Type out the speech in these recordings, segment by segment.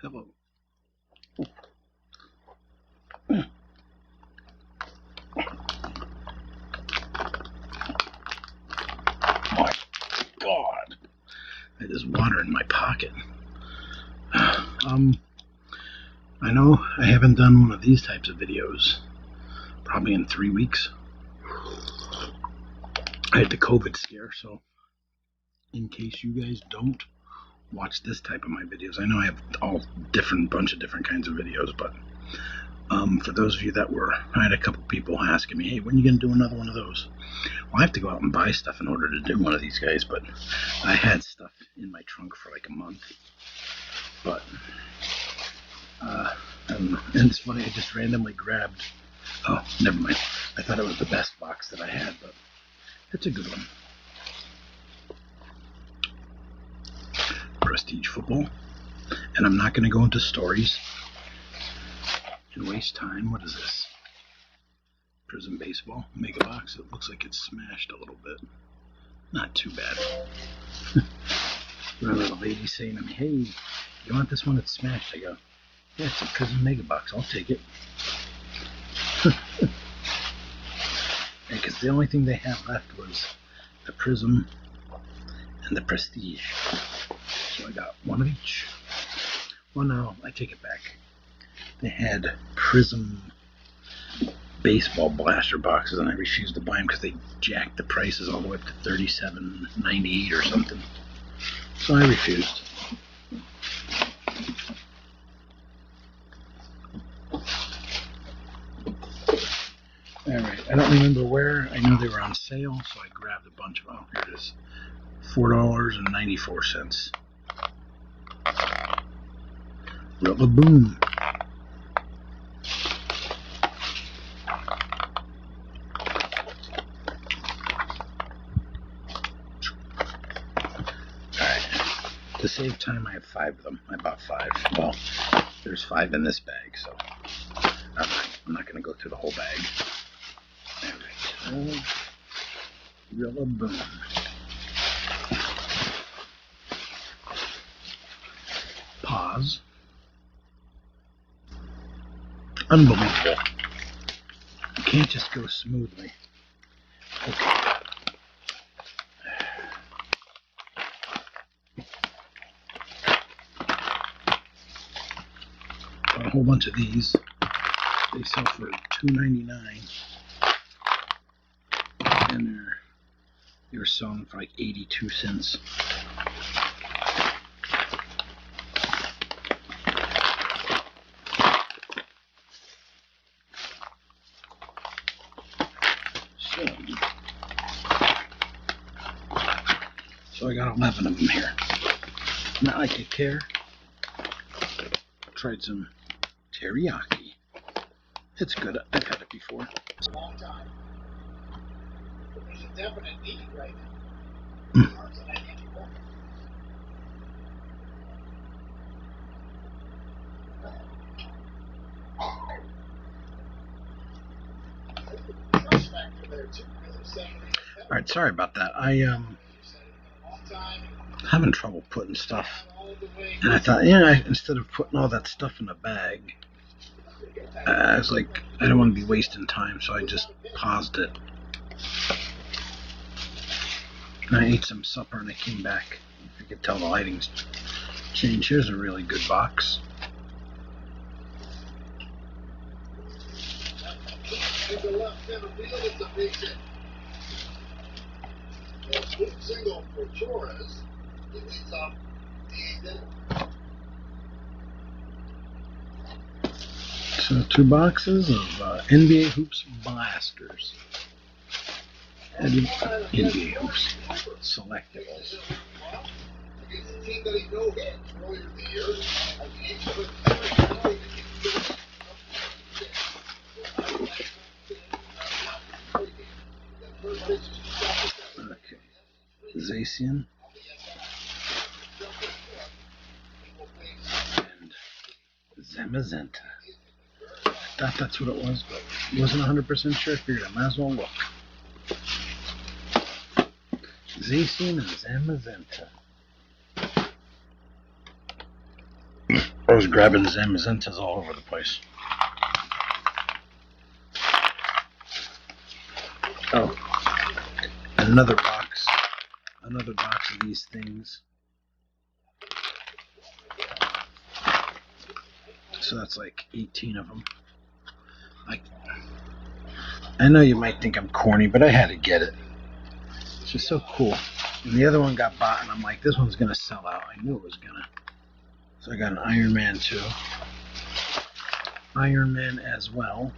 Hello. My God. There's water in my pocket. I know I haven't done one of these types of videos probably in 3 weeks. I had the COVID scare, so in case you guys don't watch this type of my videos, I know I have bunch of different kinds of videos, but for those of you that I had a couple people asking me, hey, when are you going to do another one of those? Well, I have to go out and buy stuff in order to do one of these guys, but I had stuff in my trunk for like a month. But, and it's funny, I just randomly grabbed, oh, never mind. I thought it was the best box that I had, but it's a good one. Prestige football. And I'm not going to go into stories and waste time. What is this? Prism baseball mega box. It looks like it's smashed a little bit. Not too bad. Got a little lady saying to me, hey, you want this one that's smashed? I go, yeah, it's a Prism mega box. I'll take it. Because the only thing they had left was the Prism and the Prestige. So I got one of each. Well, no, I take it back. They had Prism baseball blaster boxes, and I refused to buy them because they jacked the prices all the way up to $37.98 or something. So I refused. Alright, I don't remember where. I know they were on sale, so I grabbed a bunch of them. Here it is. $4.94. Rillaboom. To save time, I have 5 of them. I bought 5. Well, there's 5 in this bag, so I'm not going to go through the whole bag. Alright, Rillaboom. Pause. Unbelievable. You can't just go smoothly. Okay. A whole bunch of these. They sell for $2.99, and they were selling for like 82 cents. So I got 11 of them here. Not like I care. Tried some teriyaki. It's good. I've had it before. It's a long time. There's a definite need right now. Alright, sorry about that. Having trouble putting stuff. And I thought, instead of putting all that stuff in a bag, I was like, I don't want to be wasting time, so I just paused it. And I ate some supper and I came back. If you could tell, the lighting's changed. Here's a really good box. Single for Torres. So 2 boxes of NBA Hoops Blasters. NBA Hoops Selectables. Okay. Zacian. And Zamazenta. I thought that's what it was, but wasn't 100% sure. I figured I might as well look. Zacian and Zamazenta. I was grabbing Zentas all over the place. Oh, another box of these things. So that's like 18 of them. I know you might think I'm corny, but I had to get it. It's just so cool. And the other one got bought, and I'm like, this one's gonna sell out. I knew it was gonna. So I got an Iron Man too. Iron Man as well.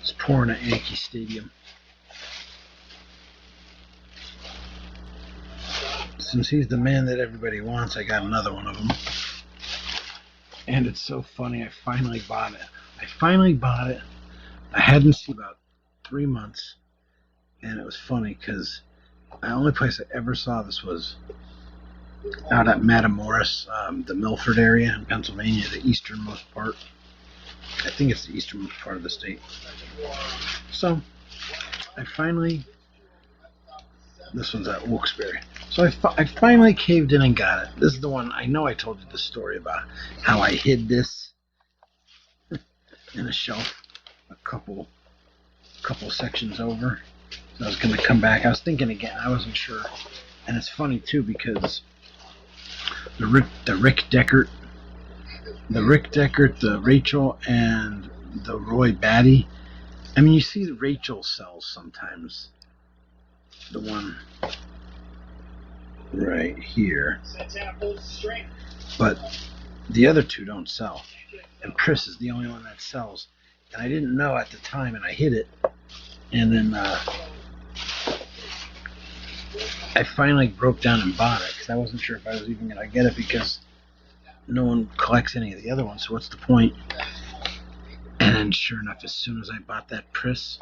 It's pouring at Yankee Stadium. Since he's the man that everybody wants, I got another one of them. And it's so funny, I finally bought it. I hadn't seen it about 3 months. And it was funny because the only place I ever saw this was out at Matamoros, the Milford area in Pennsylvania, the easternmost part. I think it's the easternmost part of the state. So, this one's at Wilkes-Barre. So I finally caved in and got it. This is the one, I know I told you the story about how I hid this in a shelf a couple sections over. So I was going to come back. I was thinking again, I wasn't sure. And it's funny too because the Rick Deckard, the Rachel, and the Roy Batty. I mean, you see the Rachel sells sometimes. The one right here. But the other two don't sell. And Chris is the only one that sells. And I didn't know at the time, and I hid it. And then I finally broke down and bought it because I wasn't sure if I was even going to get it because no one collects any of the other ones. So what's the point? And then sure enough, as soon as I bought that Pris,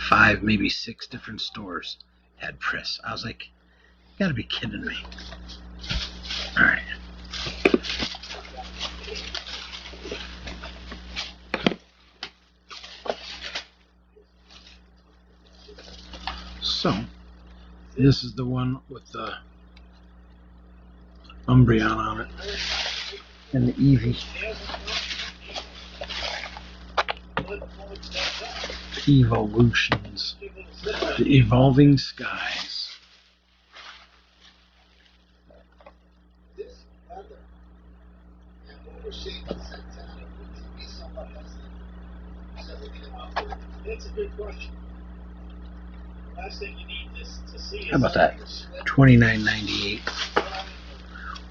5, maybe 6 different stores had Pris. I was like, you gotta be kidding me. Alright. So, this is the one with the Umbreon on it. And the Eevee. Evolutions. The Evolving Skies. That's a good question. Last thing you need to see How about that? $29.98.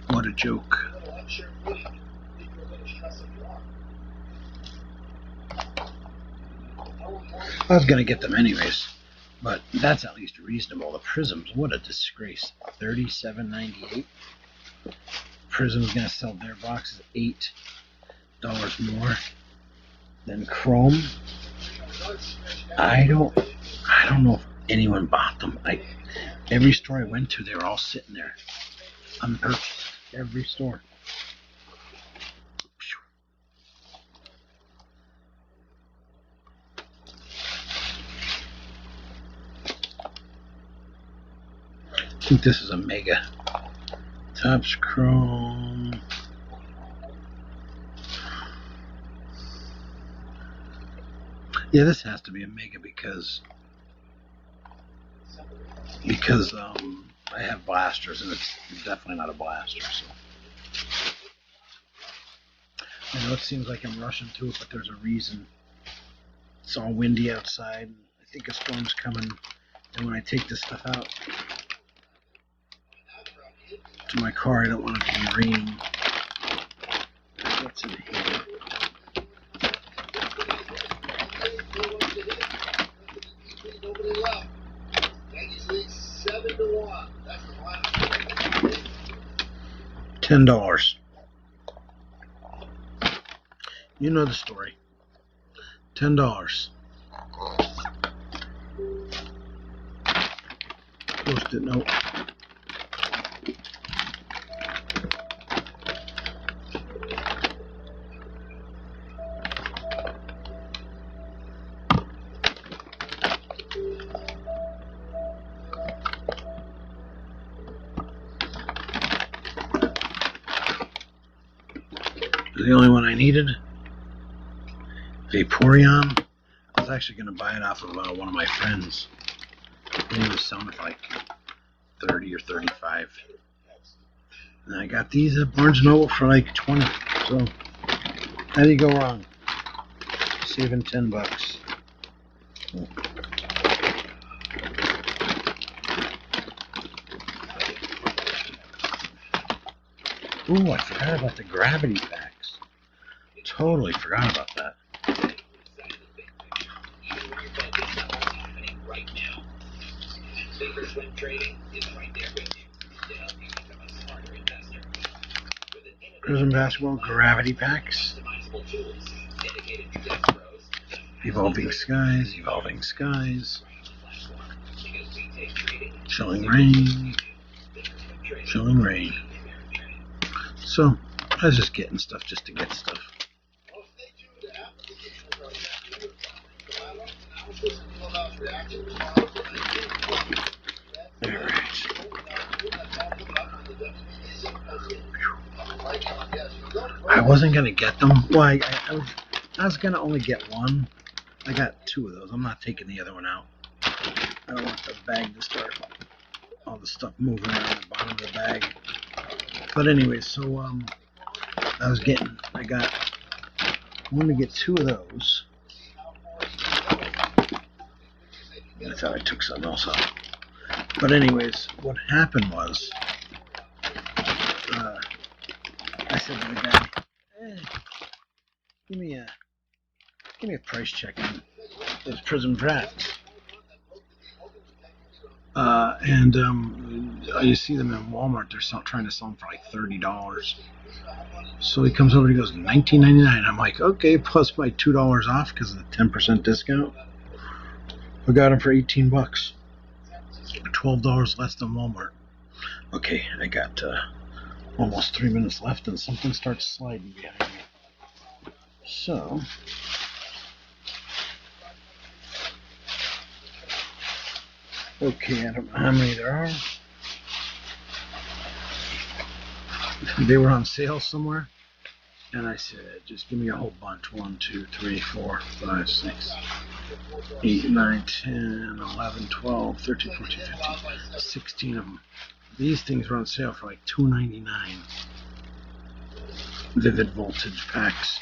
What a joke. I was gonna get them anyways, but that's at least reasonable. The Prisms, what a disgrace. $37.98. Prism's gonna sell their boxes $8 more than Chrome. I don't know if anyone bought them. Every store I went to, they were all sitting there unpurchased. Every store. I think this is a Mega. Topps Chrome. Yeah, this has to be a Mega because I have blasters and it's definitely not a blaster. So I know it seems like I'm rushing to it, but there's a reason. It's all windy outside. I think a storm's coming, and when I take this stuff out to my car, I don't want it to be raining. What's in here? $10. You know the story. $10. Post-it note. the only one I needed. Vaporeon. I was actually going to buy it off of one of my friends. And he was selling it for like 30 or 35. And I got these at Barnes & Noble for like 20. So, how do you go wrong? Saving $10. Ooh, I forgot about the gravity packs. Totally forgot about that. Prizm Basketball gravity packs. Evolving Skies, Evolving Skies. Chilling Rain. Chilling Rain. So, I was just getting stuff just to get stuff. Alright. I wasn't going to get them. Well, I was going to only get one. I got 2 of those. I'm not taking the other one out. I don't want the bag to start all the stuff moving around the bottom of the bag. But anyway, so I wanted to get 2 of those. I thought I took something else out. But anyways, what happened was, I said to the guy, give me a price check on those Prizm Drafts. You see them in Walmart, they're trying to sell them for like $30. So he comes over and he goes, $19.99. I'm like, okay, plus my $2 off because of the 10% discount. I got them for $18. $12 less than Walmart. Okay, I got almost 3 minutes left and something starts sliding behind me. So, okay, I don't know how many there are. They were on sale somewhere, and I said, just give me a whole bunch. 1, 2, 3, 4, 5, 6, 8, 9, 10, 11, 12, 13, 14, 15, 16 of them. These things were on sale for like $2.99. Vivid Voltage packs.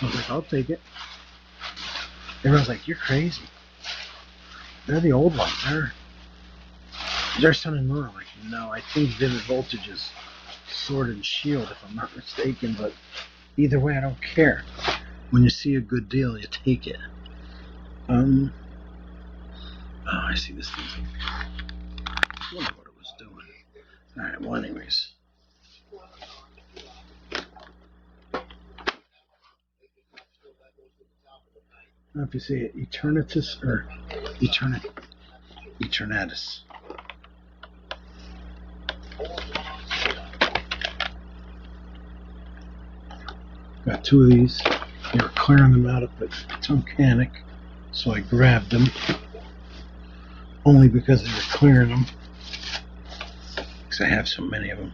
I was like, I'll take it. Everyone's like, you're crazy. They're the old ones. They're Sun and Moon. I'm like, no, I think Vivid Voltage is Sword and Shield, if I'm not mistaken. But either way, I don't care. When you see a good deal, you take it. Oh, I see this thing. I wonder what it was doing. Alright, well, anyways. I don't know if you say it Eternatus or Eternatus. Got 2 of these. They were clearing them out at the Tunkhannock, so I grabbed them. Only because they were clearing them. Because I have so many of them.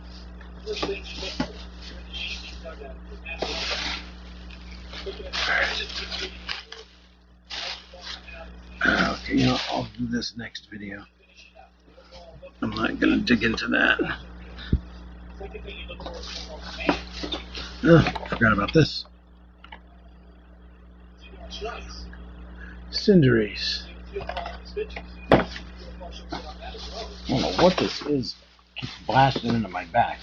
Okay, you know, I'll do this next video. I'm not going to dig into that. Forgot about this. Cinderace. I don't know what this is. It keeps blasting into my back.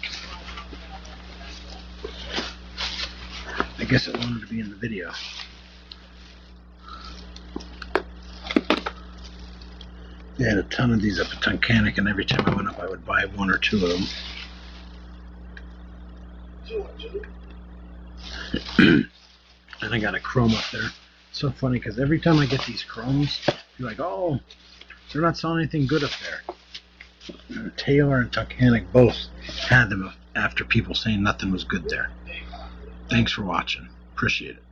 I guess it wanted to be in the video. They had a ton of these up at Tunkhannock, and every time I went up, I would buy 1 or 2 of them. And I got a chrome up there. It's so funny because every time I get these chromes, you're like, oh, they're not selling anything good up there. Taylor and Tunkhannock both had them after people saying nothing was good there. Thanks for watching. Appreciate it.